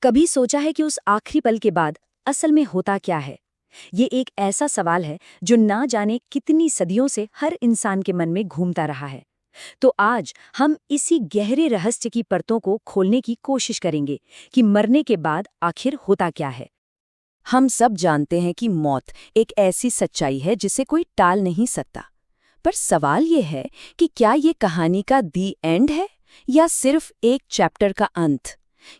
कभी सोचा है कि उस आखिरी पल के बाद असल में होता क्या है? ये एक ऐसा सवाल है जो ना जाने कितनी सदियों से हर इंसान के मन में घूमता रहा है। तो आज हम इसी गहरे रहस्य की परतों को खोलने की कोशिश करेंगे कि मरने के बाद आखिर होता क्या है। हम सब जानते हैं कि मौत एक ऐसी सच्चाई है जिसे कोई टाल नहीं सकता। पर सवाल ये है कि क्या ये कहानी का दी एंड है या सिर्फ एक चैप्टर का अंत?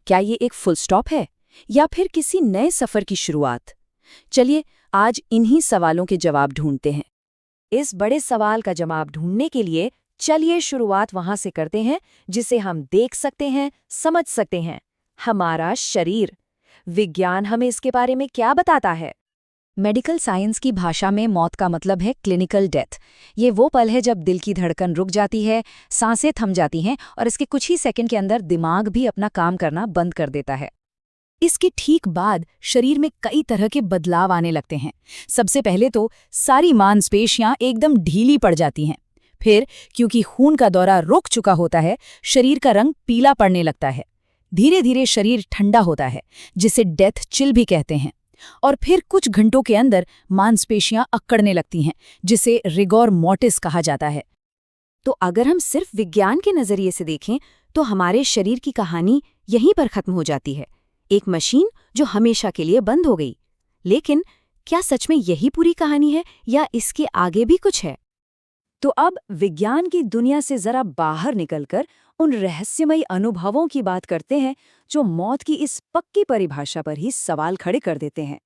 क्या ये एक फुल स्टॉप है या फिर किसी नए सफर की शुरुआत? चलिए आज इन्हीं सवालों के जवाब ढूंढते हैं। इस बड़े सवाल का जवाब ढूंढने के लिए चलिए शुरुआत वहां से करते हैं जिसे हम देख सकते हैं, समझ सकते हैं, हमारा शरीर। विज्ञान हमें इसके बारे में क्या बताता है? मेडिकल साइंस की भाषा में मौत का मतलब है क्लिनिकल डेथ। ये वो पल है जब दिल की धड़कन रुक जाती है, सांसें थम जाती हैं और इसके कुछ ही सेकंड के अंदर दिमाग भी अपना काम करना बंद कर देता है। इसके ठीक बाद शरीर में कई तरह के बदलाव आने लगते हैं। सबसे पहले तो सारी मांसपेशियां एकदम ढीली पड़ जाती हैं। फिर क्योंकि खून का दौरा रुक चुका होता है, शरीर का रंग पीला पड़ने लगता है। धीरे धीरे शरीर ठंडा होता है, जिसे डेथ चिल भी कहते हैं। और फिर कुछ घंटों के अंदर मांसपेशियां अकड़ने लगती हैं, जिसे रिगोर मोर्टिस कहा जाता है। तो अगर हम सिर्फ विज्ञान के नजरिए से देखें तो हमारे शरीर की कहानी यहीं पर खत्म हो जाती है, एक मशीन जो हमेशा के लिए बंद हो गई। लेकिन क्या सच में यही पूरी कहानी है या इसके आगे भी कुछ है? तो अब विज्ञान की दुनिया से जरा बाहर निकलकर उन रहस्यमयी अनुभवों की बात करते हैं जो मौत की इस पक्की परिभाषा पर ही सवाल खड़े कर देते हैं।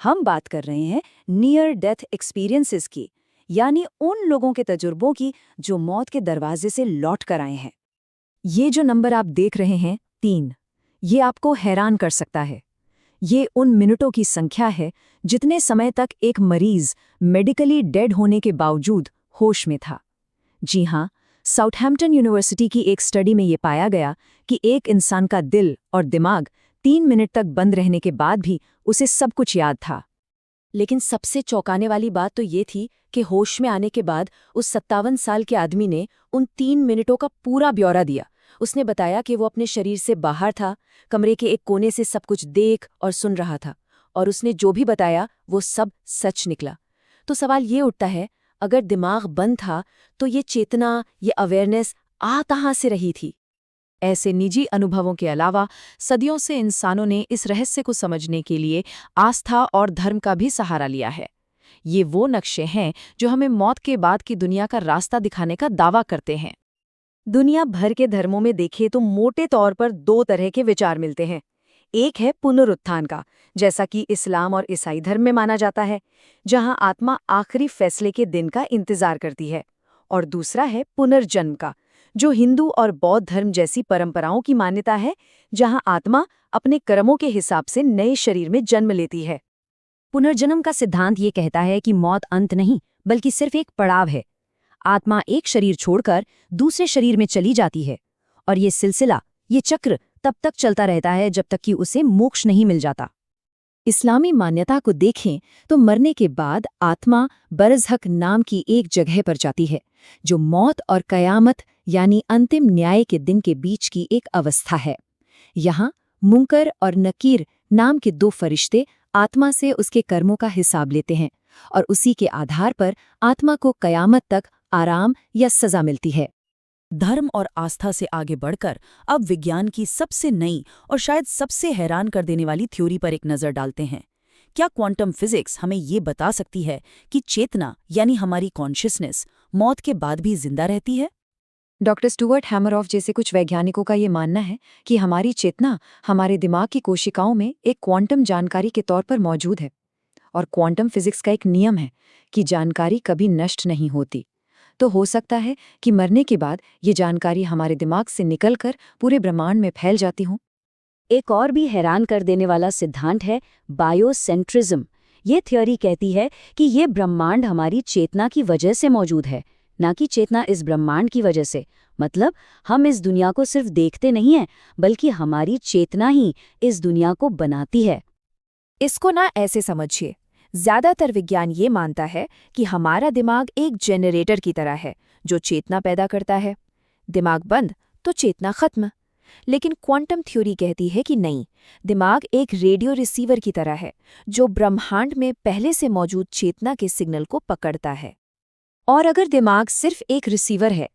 हम बात कर रहे हैं नियर डेथ एक्सपीरियंसेस की, यानी उन लोगों के तजुर्बों की जो मौत के दरवाजे से लौट कर आए हैं। ये जो नंबर आप देख रहे हैं 3, ये आपको हैरान कर सकता है। ये उन मिनटों की संख्या है जितने समय तक एक मरीज मेडिकली डेड होने के बावजूद होश में था। जी हाँ, साउथहैम्पटन यूनिवर्सिटी की एक स्टडी में ये पाया गया कि एक इंसान का दिल और दिमाग 3 मिनट तक बंद रहने के बाद भी उसे सब कुछ याद था। लेकिन सबसे चौंकाने वाली बात तो ये थी कि होश में आने के बाद उस 57 साल के आदमी ने उन 3 मिनटों का पूरा ब्यौरा दिया। उसने बताया कि वो अपने शरीर से बाहर था, कमरे के एक कोने से सब कुछ देख और सुन रहा था, और उसने जो भी बताया वो सब सच निकला। तो सवाल ये उठता है, अगर दिमाग बंद था तो ये चेतना, ये अवेयरनेस आ कहाँ से रही थी? ऐसे निजी अनुभवों के अलावा सदियों से इंसानों ने इस रहस्य को समझने के लिए आस्था और धर्म का भी सहारा लिया है। ये वो नक्शे हैं जो हमें मौत के बाद की दुनिया का रास्ता दिखाने का दावा करते हैं। दुनिया भर के धर्मों में देखें तो मोटे तौर पर 2 तरह के विचार मिलते हैं। एक है पुनरुत्थान का, जैसा कि इस्लाम और ईसाई धर्म में माना जाता है, जहां आत्मा आखिरी फैसले के दिन का इंतजार करती है। और दूसरा है पुनर्जन्म का, जो हिंदू और बौद्ध धर्म जैसी परंपराओं की मान्यता है, जहां आत्मा अपने कर्मों के हिसाब से नए शरीर में जन्म लेती है। पुनर्जन्म का सिद्धांत ये कहता है कि मौत अंत नहीं, बल्कि सिर्फ एक पड़ाव है। आत्मा एक शरीर छोड़कर दूसरे शरीर में चली जाती है, और ये सिलसिला, ये चक्र तब तक चलता रहता है जब तक कि उसे मोक्ष नहीं मिल जाता। इस्लामी मान्यता को देखें तो मरने के बाद आत्मा बरज़हक नाम की एक जगह पर जाती है, जो मौत और कयामत यानी अंतिम न्याय के दिन के बीच की एक अवस्था है। यहाँ मुंकर और नकीर नाम के 2 फरिश्ते आत्मा से उसके कर्मों का हिसाब लेते हैं, और उसी के आधार पर आत्मा को कयामत तक आराम या सजा मिलती है। धर्म और आस्था से आगे बढ़कर अब विज्ञान की सबसे नई और शायद सबसे हैरान कर देने वाली थ्योरी पर एक नज़र डालते हैं। क्या क्वांटम फिजिक्स हमें ये बता सकती है कि चेतना यानी हमारी कॉन्शियसनेस मौत के बाद भी जिंदा रहती है? डॉक्टर स्टुअर्ट हैमरऑफ जैसे कुछ वैज्ञानिकों का ये मानना है कि हमारी चेतना हमारे दिमाग की कोशिकाओं में एक क्वांटम जानकारी के तौर पर मौजूद है, और क्वांटम फिजिक्स का एक नियम है कि जानकारी कभी नष्ट नहीं होती। तो हो सकता है कि मरने के बाद ये जानकारी हमारे दिमाग से निकलकर पूरे ब्रह्मांड में फैल जाती हो। एक और भी हैरान कर देने वाला सिद्धांत है बायोसेंट्रिज्म। ये थ्योरी कहती है कि ये ब्रह्मांड हमारी चेतना की वजह से मौजूद है, ना कि चेतना इस ब्रह्मांड की वजह से। मतलब हम इस दुनिया को सिर्फ देखते नहीं हैं, बल्कि हमारी चेतना ही इस दुनिया को बनाती है। इसको ना ऐसे समझिए, ज्यादातर विज्ञान ये मानता है कि हमारा दिमाग एक जनरेटर की तरह है जो चेतना पैदा करता है। दिमाग बंद तो चेतना खत्म। लेकिन क्वांटम थ्योरी कहती है कि नहीं, दिमाग एक रेडियो रिसीवर की तरह है जो ब्रह्मांड में पहले से मौजूद चेतना के सिग्नल को पकड़ता है। और अगर दिमाग सिर्फ एक रिसीवर है,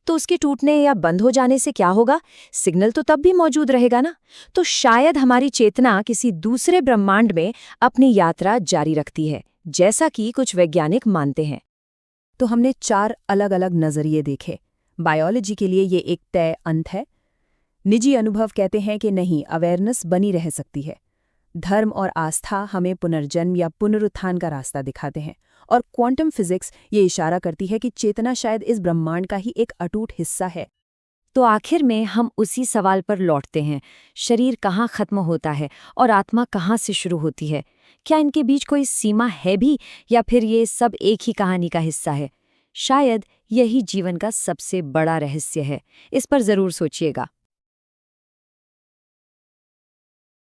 तो उसके टूटने या बंद हो जाने से क्या होगा? सिग्नल तो तब भी मौजूद रहेगा ना। तो शायद हमारी चेतना किसी दूसरे ब्रह्मांड में अपनी यात्रा जारी रखती है, जैसा कि कुछ वैज्ञानिक मानते हैं। तो हमने 4 अलग अलग नजरिए देखे। बायोलॉजी के लिए ये एक तय अंत है। निजी अनुभव कहते हैं कि नहीं, अवेयरनेस बनी रह सकती है। धर्म और आस्था हमें पुनर्जन्म या पुनरुत्थान का रास्ता दिखाते हैं। और क्वांटम फिजिक्स ये इशारा करती है कि चेतना शायद इस ब्रह्मांड का ही एक अटूट हिस्सा है। तो आखिर में हम उसी सवाल पर लौटते हैं, शरीर कहाँ खत्म होता है और आत्मा कहाँ से शुरू होती है? क्या इनके बीच कोई सीमा है भी, या फिर ये सब एक ही कहानी का हिस्सा है? शायद यही जीवन का सबसे बड़ा रहस्य है। इस पर ज़रूर सोचिएगा।